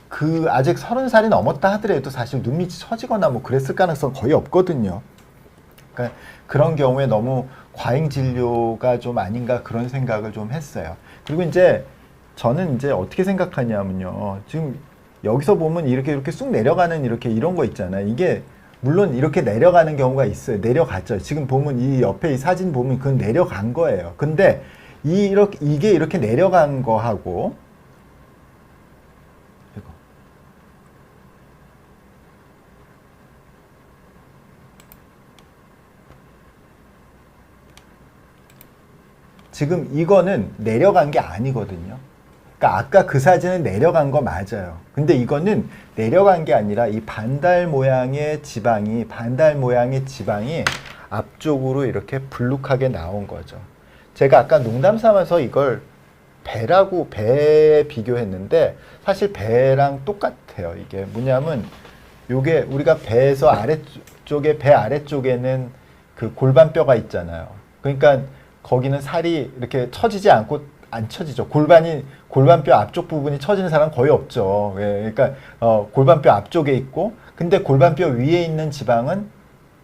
그 아직 30살이 넘었다 하더라도 사실 눈밑이 처지거나 뭐 그랬을 가능성 거의 없거든요. 그러니까 그런 경우에 너무 과잉 진료가 좀 아닌가 그런 생각을 좀 했어요. 그리고 이제 저는 이제 어떻게 생각하냐면요. 지금 여기서 보면 이렇게 쑥 내려가는 이런 거 있잖아요. 이게 물론 이렇게 내려가는 경우가 있어요. 내려갔죠. 지금 보면 이 옆에 이 사진 보면 그건 내려간 거예요. 근데 이게 이렇게 내려간 거하고 지금 이거는 내려간 게 아니거든요. 그러니까 아까 그 사진은 내려간 거 맞아요. 근데 이거는 내려간 게 아니라 이 반달 모양의 지방이 앞쪽으로 이렇게 불룩하게 나온 거죠. 제가 아까 농담 삼아서 이걸 배에 비교했는데 사실 배랑 똑같아요. 이게 뭐냐면 요게 우리가 배 아래쪽에는 그 골반뼈가 있잖아요. 그러니까 거기는 살이 이렇게 처지지 않고 안 처지죠. 골반뼈 앞쪽 부분이 처지는 사람 거의 없죠. 예, 그러니까 골반뼈 앞쪽에 있고, 근데 골반뼈 위에 있는 지방은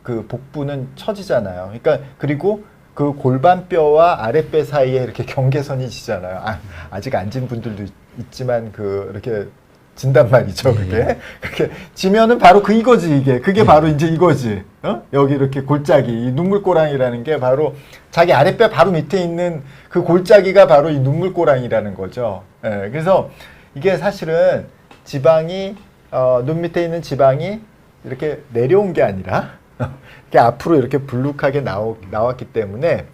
그 복부는 처지잖아요. 그러니까 그리고 그 골반뼈와 아랫배 사이에 이렇게 경계선이 지잖아요. 아직 안 진 분들도 있지만 이렇게 진단 말이죠. 그렇게 지면은 바로 이거지 이게. 그게 바로 이제 이거지. 여기 이렇게 골짜기, 이 눈물꼬랑이라는 게 바로 자기 아랫배 바로 밑에 있는 그 골짜기가 바로 이 눈물꼬랑이라는 거죠. 예, 그래서 이게 사실은 지방이 눈 밑에 있는 지방이 이렇게 내려온 게 아니라 이렇게 앞으로 이렇게 불룩하게 나왔기 때문에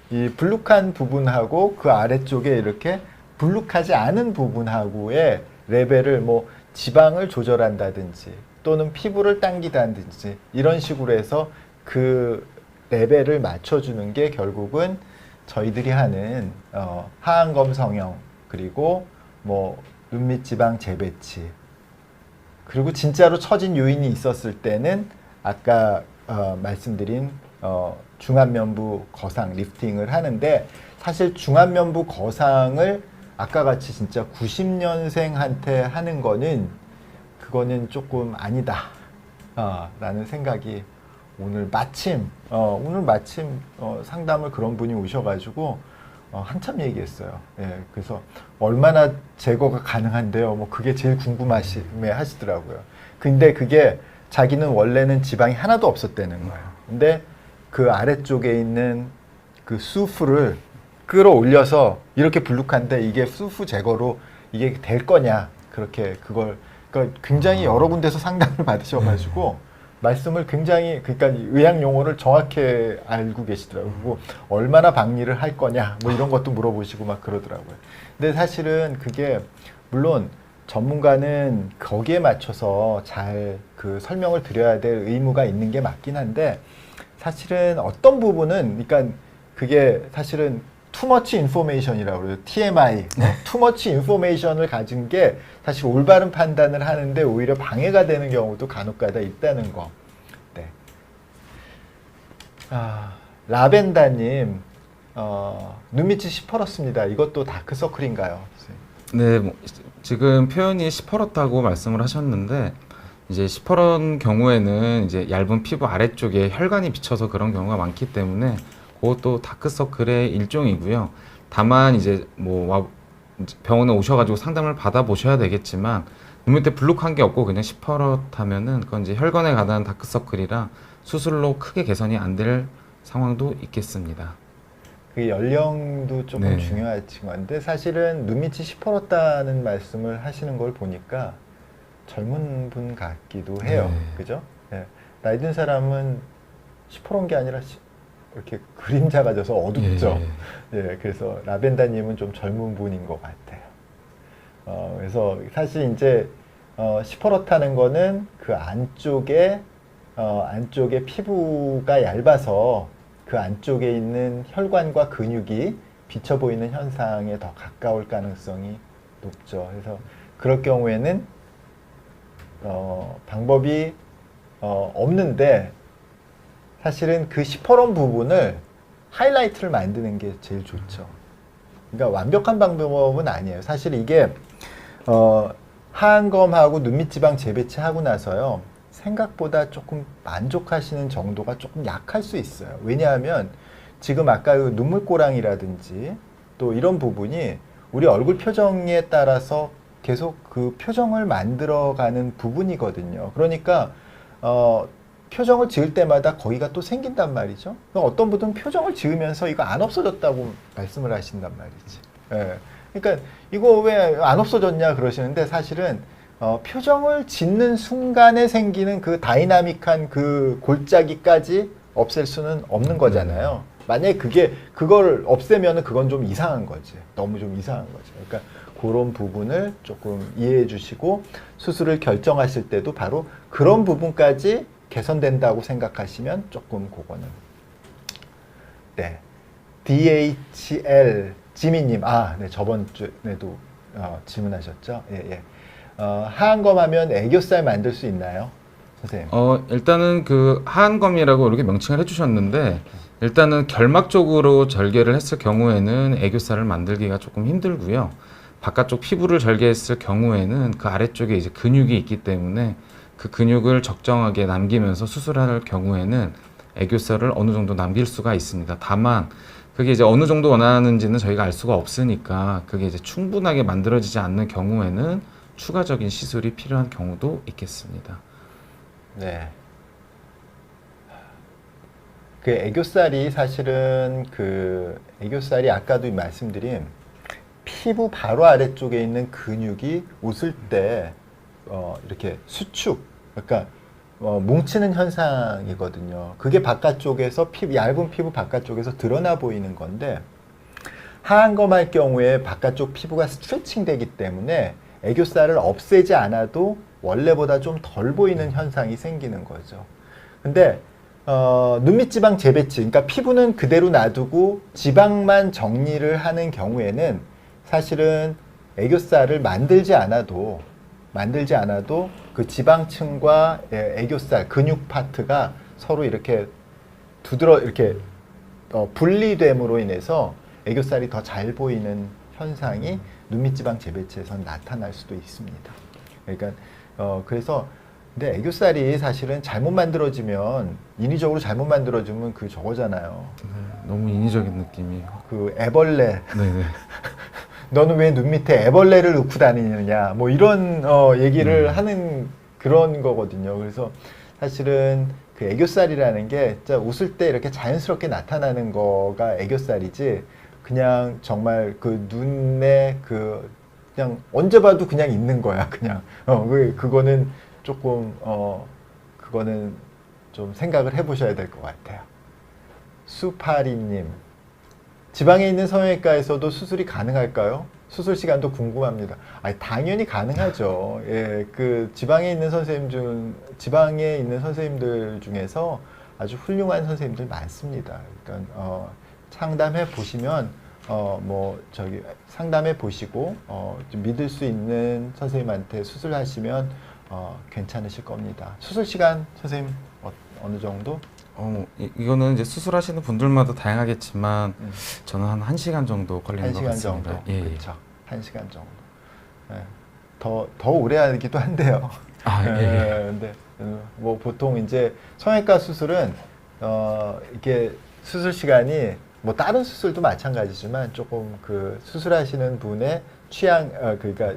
이 불룩한 부분하고 그 아래쪽에 이렇게 불룩하지 않은 부분하고의 레벨을 뭐 지방을 조절한다든지 또는 피부를 당기다든지 이런 식으로 해서 그 레벨을 맞춰주는 게 결국은 저희들이 하는 하안검 성형, 그리고 뭐 눈밑 지방 재배치, 그리고 진짜로 처진 요인이 있었을 때는 아까 말씀드린 중안면부 거상 리프팅을 하는데, 사실 중안면부 거상을 아까 같이 진짜 90년생한테 하는 거는 그거는 조금 아니다 라는 생각이 오늘 마침 상담을 그런 분이 오셔가지고 한참 얘기했어요. 예, 그래서 얼마나 제거가 가능한데요. 뭐 그게 제일 궁금하시면 하시더라고요. 근데 그게 자기는 원래는 지방이 하나도 없었다는 거예요. 근데 그 아래쪽에 있는 그 수프를 끌어올려서 이렇게 불룩한데 이게 수프 제거로 이게 될 거냐, 그러니까 굉장히 여러 군데서 상담을 받으셔가지고 말씀을 굉장히, 그러니까 의학 용어를 정확히 알고 계시더라고요. 그리고 얼마나 박리를 할 거냐 뭐 이런 것도 물어보시고 막 그러더라고요. 근데 사실은 그게 물론 전문가는 거기에 맞춰서 잘 그 설명을 드려야 될 의무가 있는 게 맞긴 한데, 사실은 어떤 부분은, 그러니까 그게 사실은 too much information이라고 그래요. TMI. too much information을 가진 게 사실 올바른 판단을 하는데 오히려 방해가 되는 경우도 간혹가다 있다는 거. 네. 라벤다님, 눈밑이 시퍼렇습니다. 이것도 다크서클인가요? 네, 뭐, 지금 표현이 시퍼렇다고 말씀을 하셨는데, 이제 시퍼런 경우에는 이제 얇은 피부 아래쪽에 혈관이 비쳐서 그런 경우가 많기 때문에 그것도 다크서클의 일종이고요. 다만 이제 병원에 오셔가지고 상담을 받아보셔야 되겠지만, 눈 밑에 불룩한 게 없고 그냥 시퍼렇다면은 그건 이제 혈관에 가는 다크서클이라 수술로 크게 개선이 안 될 상황도 있겠습니다. 그 연령도 조금 중요한 건데, 사실은 눈밑이 시퍼렇다는 말씀을 하시는 걸 보니까 젊은 분 같기도 해요. 그죠? 네. 나이 든 사람은 시퍼런 게 아니라 이렇게 그림자가 져서 어둡죠. 예, 그래서 라벤다님은 좀 젊은 분인 것 같아요. 그래서 사실 이제 시퍼렇다는 거는 그 안쪽에 피부가 얇아서 그 안쪽에 있는 혈관과 근육이 비쳐 보이는 현상에 더 가까울 가능성이 높죠. 그래서 그럴 경우에는 방법이 없는데, 사실은 그 시퍼런 부분을 하이라이트를 만드는 게 제일 좋죠. 그러니까 완벽한 방법은 아니에요. 사실 이게 하안검하고 눈밑 지방 재배치하고 나서요, 생각보다 조금 만족하시는 정도가 조금 약할 수 있어요. 왜냐하면 지금 아까 그 눈물꼬랑이라든지 또 이런 부분이 우리 얼굴 표정에 따라서 계속 그 표정을 만들어가는 부분이거든요. 그러니까 표정을 지을 때마다 거기가 또 생긴단 말이죠. 어떤 분들은 표정을 지으면서 이거 안 없어졌다고 말씀을 하신단 말이지. 예. 그러니까 이거 왜 안 없어졌냐 그러시는데, 사실은 표정을 짓는 순간에 생기는 그 다이나믹한 그 골짜기까지 없앨 수는 없는 거잖아요. 만약에 그걸 없애면은 그건 좀 이상한 거지. 너무 좀 이상한 거지. 그러니까 그런 부분을 조금 이해해 주시고 수술을 결정하실 때도 바로 그런 부분까지 개선된다고 생각하시면 조금 그거는. 네. DHL 지미님, 네, 저번 주에도 질문하셨죠? 예. 하안검하면 애교살 만들 수 있나요, 선생님? 일단은 그 하안검이라고 이렇게 명칭을 해주셨는데 일단은 결막 쪽으로 절개를 했을 경우에는 애교살을 만들기가 조금 힘들고요. 바깥쪽 피부를 절개했을 경우에는 그 아래쪽에 이제 근육이 있기 때문에 그 근육을 적정하게 남기면서 수술할 경우에는 애교살을 어느 정도 남길 수가 있습니다. 다만 그게 이제 어느 정도 원하는지는 저희가 알 수가 없으니까 그게 이제 충분하게 만들어지지 않는 경우에는 추가적인 시술이 필요한 경우도 있겠습니다. 네. 그 애교살이 사실은 애교살이 아까도 말씀드린 피부 바로 아래쪽에 있는 근육이 웃을 때 이렇게 수축, 그러니까 뭉치는 현상이거든요. 그게 바깥쪽에서 얇은 피부 바깥쪽에서 드러나 보이는 건데 하안검할 경우에 바깥쪽 피부가 스트레칭 되기 때문에 애교살을 없애지 않아도 원래보다 좀 덜 보이는 현상이 생기는 거죠. 근데 눈밑지방 재배치, 그러니까 피부는 그대로 놔두고 지방만 정리를 하는 경우에는 사실은 애교살을 만들지 않아도 그 지방층과 애교살, 근육 파트가 서로 이렇게 이렇게 분리됨으로 인해서 애교살이 더 잘 보이는 현상이 눈밑지방 재배치에선 나타날 수도 있습니다. 그러니까 그래서 근데 애교살이 사실은 잘못 만들어지면 인위적으로 잘못 만들어지면 그 저거잖아요. 너무 인위적인 느낌이. 그 애벌레. 네네. 너는 왜 눈 밑에 애벌레를 넣고 다니느냐, 뭐 이런 얘기를 하는 그런 거거든요. 그래서 사실은 그 애교살이라는 게 진짜 웃을 때 이렇게 자연스럽게 나타나는 거가 애교살이지, 그냥 정말 그 눈에 그냥 언제 봐도 그냥 있는 거야. 그냥 그거는 조금 그거는 좀 생각을 해보셔야 될 것 같아요. 수파리님, 지방에 있는 성형외과에서도 수술이 가능할까요? 수술 시간도 궁금합니다. 당연히 가능하죠. 예, 그 지방에 있는 선생님들 중에서 아주 훌륭한 선생님들 많습니다. 그러니까 상담해 보시면 상담해 보시고 좀 믿을 수 있는 선생님한테 수술하시면 괜찮으실 겁니다. 수술 시간 선생님 어느 정도? 이거는 이제 수술하시는 분들마다 다양하겠지만 저는 한 1시간 정도 걸리는 것 1시간 같습니다. 정도. 예. 그렇죠. 1시간 정도. 예. 더 오래 하기도 한데요. 근데 뭐 보통 이제 성형외과 수술은 이게 수술 시간이 뭐 다른 수술도 마찬가지지만 조금 그 수술하시는 분의 취향, 그러니까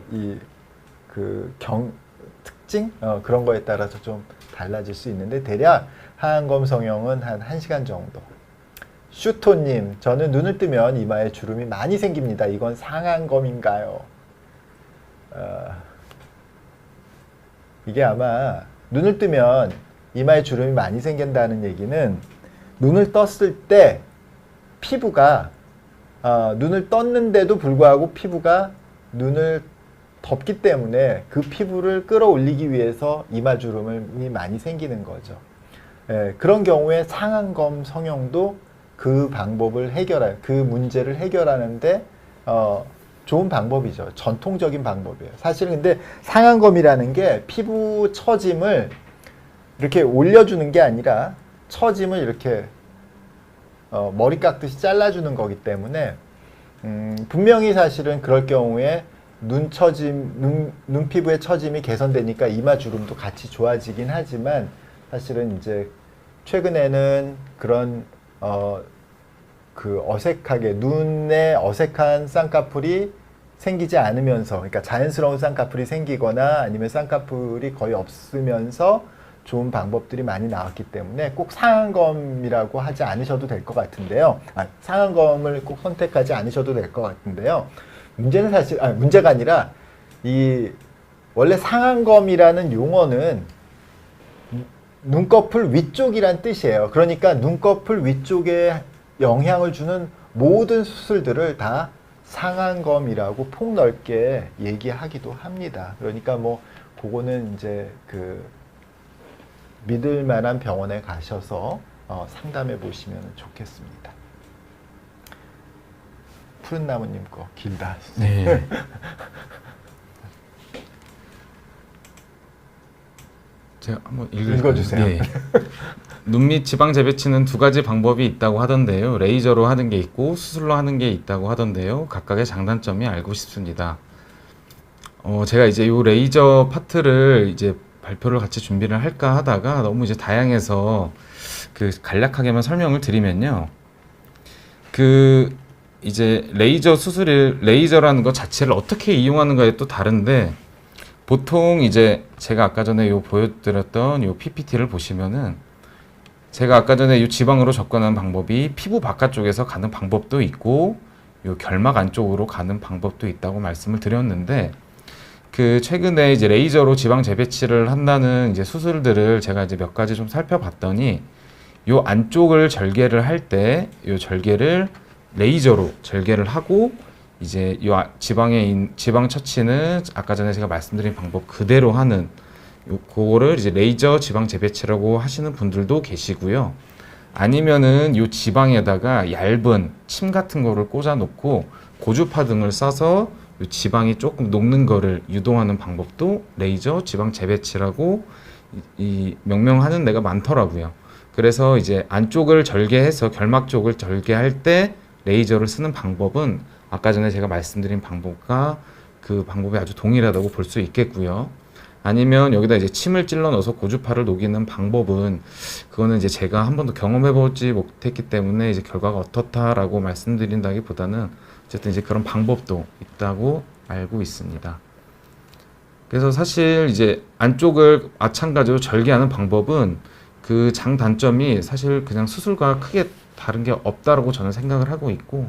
특징 그런 거에 따라서 좀 달라질 수 있는데 대략 하안검 성형은 한 1시간 정도. 슈토님, 저는 눈을 뜨면 이마에 주름이 많이 생깁니다. 이건 상안검인가요? 이게 아마 눈을 뜨면 이마에 주름이 많이 생긴다는 얘기는 눈을 떴을 때 피부가 눈을 떴는데도 불구하고 피부가 눈을 덮기 때문에 그 피부를 끌어올리기 위해서 이마 주름이 많이 생기는 거죠. 예, 그런 경우에 상안검 성형도 그 문제를 해결하는데 좋은 방법이죠. 전통적인 방법이에요. 사실은 근데 상안검이라는 게 피부 처짐을 이렇게 올려주는 게 아니라 처짐을 이렇게 머리 깎듯이 잘라주는 거기 때문에 분명히 사실은 그럴 경우에 눈 피부의 처짐이 개선되니까 이마 주름도 같이 좋아지긴 하지만 사실은 이제 최근에는 그런 눈에 어색한 쌍꺼풀이 생기지 않으면서, 그러니까 자연스러운 쌍꺼풀이 생기거나 아니면 쌍꺼풀이 거의 없으면서 좋은 방법들이 많이 나왔기 때문에 꼭 상안검이라고 하지 않으셔도 될 것 같은데요. 상안검을 꼭 선택하지 않으셔도 될 것 같은데요. 문제는 문제가 아니라 원래 상안검이라는 용어는 눈꺼풀 위쪽이란 뜻이에요. 그러니까 눈꺼풀 위쪽에 영향을 주는 모든 수술들을 다 상안검이라고 폭넓게 얘기하기도 합니다. 그러니까 뭐 그거는 이제 그 믿을 만한 병원에 가셔서 상담해 보시면 좋겠습니다. 푸른 나무님 거 길다. 네. 제가 한번 읽어주세요. 네. 눈밑 지방 재배치는 두 가지 방법이 있다고 하던데요. 레이저로 하는 게 있고 수술로 하는 게 있다고 하던데요. 각각의 장단점이 알고 싶습니다. 제가 이제 요 레이저 파트를 이제 발표를 같이 준비를 할까 하다가 너무 이제 다양해서 그 간략하게만 설명을 드리면요. 그 이제 레이저라는 것 자체를 어떻게 이용하는가에 또 다른데 보통 이제 제가 아까 전에 요 보여드렸던 요 PPT를 보시면은 제가 아까 전에 이 지방으로 접근하는 방법이 피부 바깥쪽에서 가는 방법도 있고 요 결막 안쪽으로 가는 방법도 있다고 말씀을 드렸는데 그 최근에 이제 레이저로 지방 재배치를 한다는 이제 수술들을 제가 이제 몇 가지 좀 살펴봤더니 요 안쪽을 절개를 할 때 요 절개를 레이저로 절개를 하고 이제 요 지방 처치는 아까 전에 제가 말씀드린 방법 그대로 하는 그거를 이제 레이저 지방 재배치라고 하시는 분들도 계시고요. 아니면은 요 지방에다가 얇은 침 같은 거를 꽂아 놓고 고주파 등을 써서 요 지방이 조금 녹는 거를 유도하는 방법도 레이저 지방 재배치라고 이 명명하는 데가 많더라고요. 그래서 이제 안쪽을 절개해서 결막 쪽을 절개할 때 레이저를 쓰는 방법은 아까 전에 제가 말씀드린 방법과 그 방법이 아주 동일하다고 볼 수 있겠고요. 아니면 여기다 이제 침을 찔러 넣어서 고주파를 녹이는 방법은 그거는 이제 제가 한 번도 경험해보지 못했기 때문에 이제 결과가 어떻다라고 말씀드린다기보다는 어쨌든 이제 그런 방법도 있다고 알고 있습니다. 그래서 사실 이제 안쪽을 마찬가지로 절개하는 방법은 그 장단점이 사실 그냥 수술과 크게 다른 게 없다라고 저는 생각을 하고 있고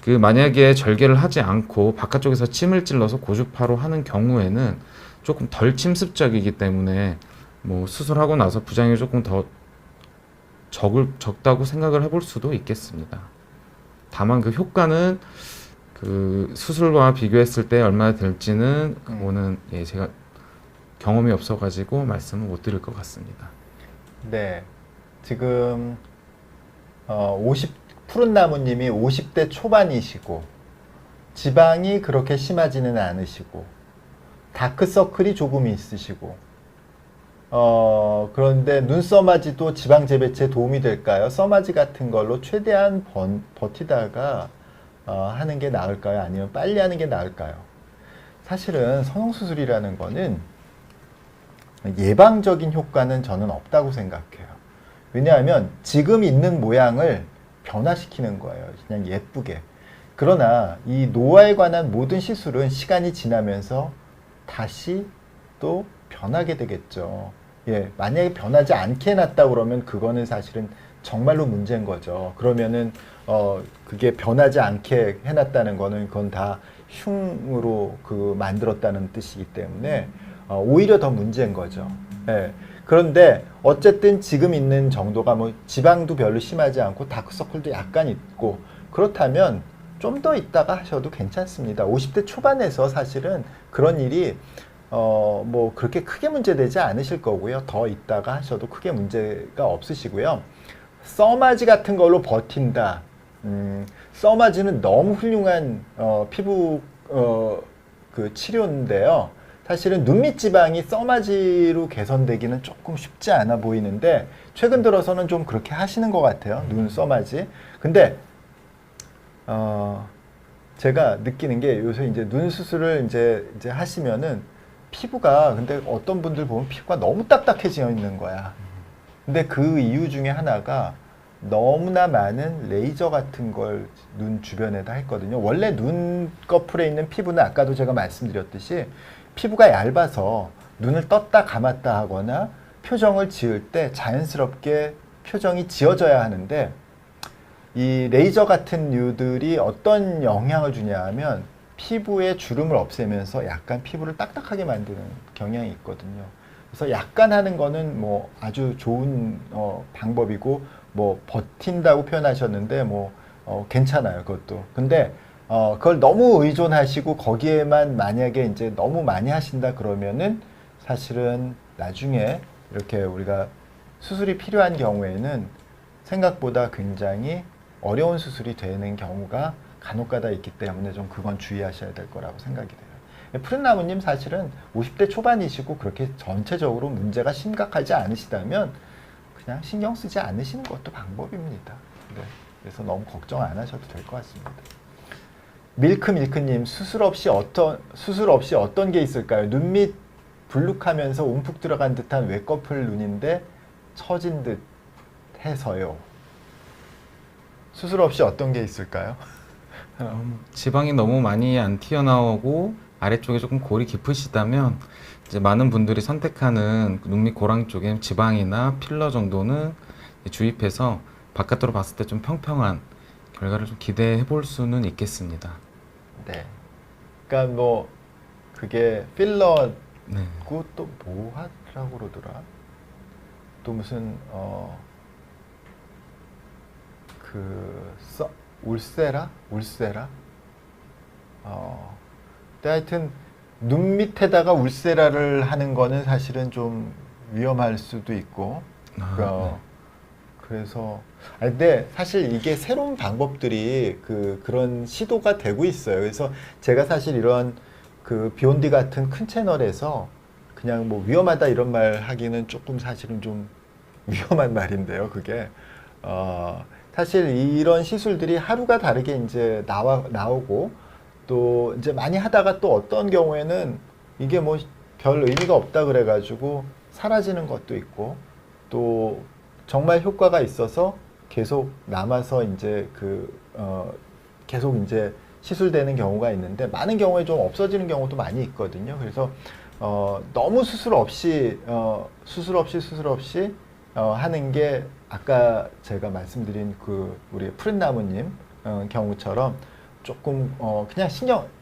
그 만약에 절개를 하지 않고 바깥쪽에서 침을 찔러서 고주파로 하는 경우에는 조금 덜 침습적이기 때문에 뭐 수술하고 나서 부작용이 조금 더 적다고 생각을 해볼 수도 있겠습니다. 다만 그 효과는 그 수술과 비교했을 때 얼마나 될지는 그거는 예, 제가 경험이 없어가지고 말씀을 못 드릴 것 같습니다. 네, 지금 푸른 나무님이 50대 초반이시고 지방이 그렇게 심하지는 않으시고 다크서클이 조금 있으시고 그런데 눈써마지도 지방 재배치에 도움이 될까요? 써마지 같은 걸로 최대한 버티다가 하는 게 나을까요? 아니면 빨리 하는 게 나을까요? 사실은 선홍수술이라는 거는 예방적인 효과는 저는 없다고 생각해요. 왜냐하면 지금 있는 모양을 변화시키는 거예요. 그냥 예쁘게. 그러나 이 노화에 관한 모든 시술은 시간이 지나면서 다시 또 변하게 되겠죠. 예, 만약에 변하지 않게 해놨다 그러면 그거는 사실은 정말로 문제인 거죠. 그러면은 그게 변하지 않게 해놨다는 거는 그건 다 흉으로 만들었다는 뜻이기 때문에 오히려 더 문제인 거죠. 예. 그런데 어쨌든 지금 있는 정도가 뭐 지방도 별로 심하지 않고 다크서클도 약간 있고 그렇다면 좀 더 있다가 하셔도 괜찮습니다. 50대 초반에서 사실은 그런 일이 뭐 그렇게 크게 문제되지 않으실 거고요. 더 있다가 하셔도 크게 문제가 없으시고요. 써마지 같은 걸로 버틴다. 써마지는 너무 훌륭한 피부 그 치료인데요. 사실은 눈밑 지방이 써마지로 개선되기는 조금 쉽지 않아 보이는데 최근 들어서는 좀 그렇게 하시는 것 같아요. 눈 써마지. 근데 제가 느끼는 게 요새 이제 눈 수술을 이제 하시면은 피부가 근데 어떤 분들 보면 피부가 너무 딱딱해져 있는 거야. 근데 그 이유 중에 하나가 너무나 많은 레이저 같은 걸 눈 주변에다 했거든요. 원래 눈꺼풀에 있는 피부는 아까도 제가 말씀드렸듯이 피부가 얇아서 눈을 떴다 감았다 하거나 표정을 지을 때 자연스럽게 표정이 지어져야 하는데 이 레이저 같은 류들이 어떤 영향을 주냐 하면 피부의 주름을 없애면서 약간 피부를 딱딱하게 만드는 경향이 있거든요. 그래서 약간 하는 거는 뭐 아주 좋은 방법이고 뭐 버틴다고 표현하셨는데 뭐 괜찮아요, 그것도. 근데 그걸 너무 의존하시고 거기에만 만약에 이제 너무 많이 하신다 그러면은 사실은 나중에 이렇게 우리가 수술이 필요한 경우에는 생각보다 굉장히 어려운 수술이 되는 경우가 간혹가다 있기 때문에 좀 그건 주의하셔야 될 거라고 생각이 돼요. 푸른나무님 사실은 50대 초반이시고 그렇게 전체적으로 문제가 심각하지 않으시다면 그냥 신경 쓰지 않으시는 것도 방법입니다. 네. 그래서 너무 걱정 안 하셔도 될 것 같습니다. 밀크님 수술 없이 어떤 게 있을까요? 눈 밑 불룩하면서 움푹 들어간 듯한 외꺼풀 눈인데 처진 듯 해서요. 수술 없이 어떤 게 있을까요? 지방이 너무 많이 안 튀어나오고 아래쪽에 조금 골이 깊으시다면 이제 많은 분들이 선택하는 눈 밑 고랑 쪽에 지방이나 필러 정도는 주입해서 바깥으로 봤을 때 좀 평평한 결과를 좀 기대해 볼 수는 있겠습니다. 네. 그러니까 뭐 그게 필러고 네. 또 뭐 하라고 그러더라. 또 무슨 울세라? 근데 하여튼 눈 밑에다가 울세라를 하는 거는 사실은 좀 위험할 수도 있고. 네. 그래서 근데 사실 이게 새로운 방법들이 그런 시도가 되고 있어요. 그래서 제가 사실 이런 그 비욘디 같은 큰 채널에서 그냥 뭐 위험하다 이런 말 하기는 조금 사실은 좀 위험한 말인데요. 그게 사실 이런 시술들이 하루가 다르게 이제 나오고 또 이제 많이 하다가 또 어떤 경우에는 이게 뭐 별 의미가 없다 그래가지고 사라지는 것도 있고 또 정말 효과가 있어서 계속 남아서 이제 계속 이제 시술되는 경우가 있는데 많은 경우에 좀 없어지는 경우도 많이 있거든요. 그래서 너무 수술 없이 하는 게 아까 제가 말씀드린 우리 푸른나무님 경우처럼 조금 그냥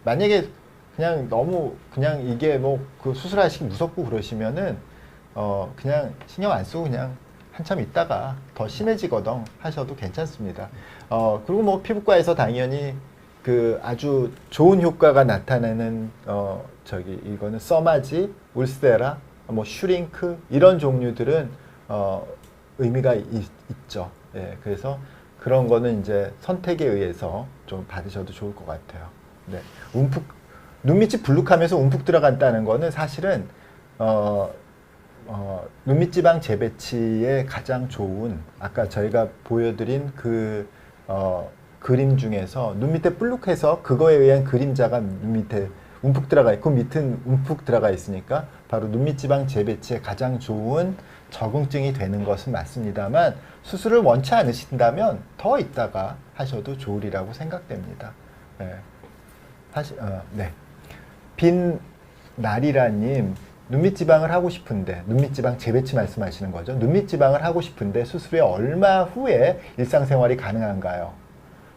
만약에 그냥 너무 그냥 이게 뭐 그 수술하시기 무섭고 그러시면은 그냥 신경 안 쓰고 그냥 한참 있다가 더 심해지거든 하셔도 괜찮습니다. 그리고 뭐 피부과에서 당연히 아주 좋은 효과가 나타내는 이거는 써마지, 울세라, 뭐 슈링크 이런 종류들은 의미가 있죠. 예, 그래서 그런 거는 이제 선택에 의해서 좀 받으셔도 좋을 것 같아요. 네, 눈밑이 불룩하면서 움푹 들어간다는 거는 사실은 눈밑지방 재배치에 가장 좋은 아까 저희가 보여드린 그림 중에서 눈 밑에 불룩해서 그거에 의한 그림자가 눈 밑에 움푹 들어가 있고 밑은 움푹 들어가 있으니까 바로 눈밑지방 재배치에 가장 좋은 적응증이 되는 것은 맞습니다만 수술을 원치 않으신다면 더 있다가 하셔도 좋으리라고 생각됩니다. 네. 네. 빈나리라님 눈밑지방을 하고 싶은데 눈밑지방 재배치 말씀하시는 거죠. 눈밑지방을 하고 싶은데 수술 후에 얼마 후에 일상생활이 가능한가요?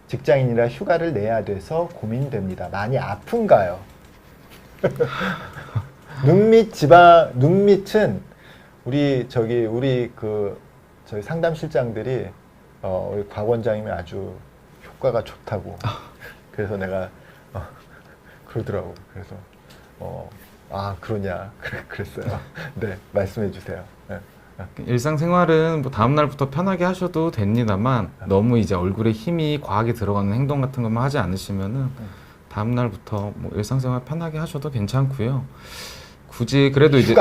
직장인이라 휴가를 내야 돼서 고민됩니다. 많이 아픈가요? 눈밑은 우리 저희 상담실장들이 우리 곽 원장님이 아주 효과가 좋다고. 그래서 내가 그러더라고. 그래서 그러냐 그랬어요. 네, 말씀해 주세요. 네. 일상생활은 뭐 다음 날부터 편하게 하셔도 됩니다만 너무 이제 얼굴에 힘이 과하게 들어가는 행동 같은 것만 하지 않으시면은 다음 날부터 뭐 일상생활 편하게 하셔도 괜찮고요. 굳이 그래도 이제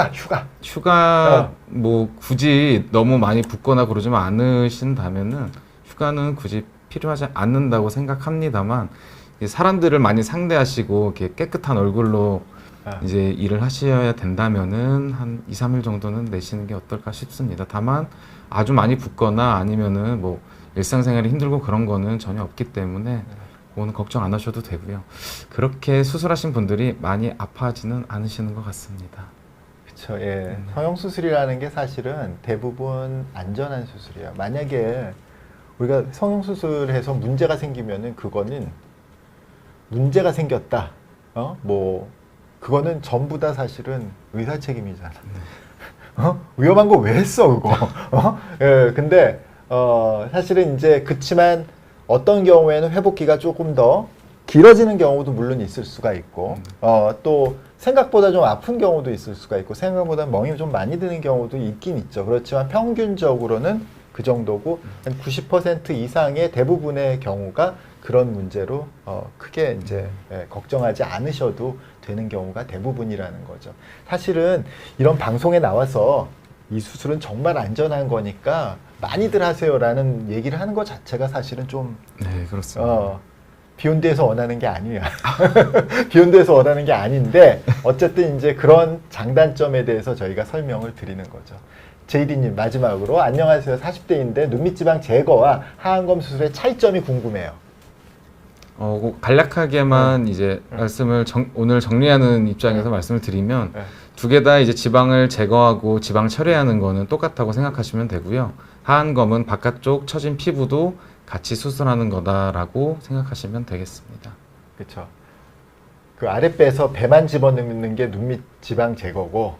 휴가 뭐 굳이 너무 많이 붓거나 그러지만 않으신다면은 휴가는 굳이 필요하지 않는다고 생각합니다만 사람들을 많이 상대하시고 이렇게 깨끗한 얼굴로 이제 일을 하셔야 된다면은 한 2, 3일 정도는 내시는 게 어떨까 싶습니다. 다만 아주 많이 붓거나 아니면은 뭐 일상생활이 힘들고 그런 거는 전혀 없기 때문에 그거는 걱정 안 하셔도 되고요. 그렇게 수술하신 분들이 많이 아파하지는 않으시는 것 같습니다. 그렇죠. 예. 성형수술이라는 게 사실은 대부분 안전한 수술이에요. 만약에 우리가 성형수술해서 문제가 생기면은 그거는 문제가 생겼다. 그거는 전부 다 사실은 의사 책임이잖아. 위험한 거 왜 했어, 그거? 예, 근데 사실은 이제 그치만 어떤 경우에는 회복기가 조금 더 길어지는 경우도 물론 있을 수가 있고, 또 생각보다 좀 아픈 경우도 있을 수가 있고, 생각보다 멍이 좀 많이 드는 경우도 있긴 있죠. 그렇지만 평균적으로는 그 정도고, 한 90% 이상의 대부분의 경우가 그런 문제로 크게 이제 걱정하지 않으셔도 되는 경우가 대부분이라는 거죠. 사실은 이런 방송에 나와서 이 수술은 정말 안전한 거니까 많이들 하세요라는 얘기를 하는 것 자체가 사실은 좀 네, 그렇습니다. 비온 데에서 원하는 게 아니야. 비온 데에서 원하는 게 아닌데 어쨌든 이제 그런 장단점에 대해서 저희가 설명을 드리는 거죠. 제이디님 마지막으로 안녕하세요. 40대인데 눈밑지방 제거와 하안검 수술의 차이점이 궁금해요. 간략하게만 이제 말씀을 오늘 정리하는 입장에서 말씀을 드리면 네. 두 개 다 이제 지방을 제거하고 지방 처리하는 거는 똑같다고 생각하시면 되고요. 하안검은 바깥쪽 처진 피부도 같이 수술하는 거다라고 생각하시면 되겠습니다. 그렇죠. 그 아랫배에서 배만 집어넣는 게 눈밑 지방 제거고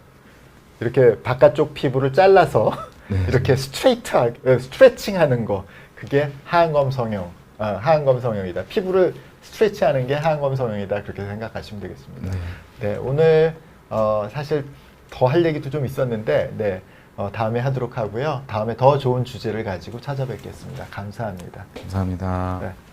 이렇게 바깥쪽 피부를 잘라서 네. 이렇게 스트레칭하는 거 그게 하안검 성형, 하안검 성형이다. 피부를 스트레치하는 게 하안검 성형이다. 그렇게 생각하시면 되겠습니다. 네, 오늘 사실 더 할 얘기도 좀 있었는데 네, 다음에 하도록 하고요. 다음에 더 좋은 주제를 가지고 찾아뵙겠습니다. 감사합니다. 감사합니다. 네.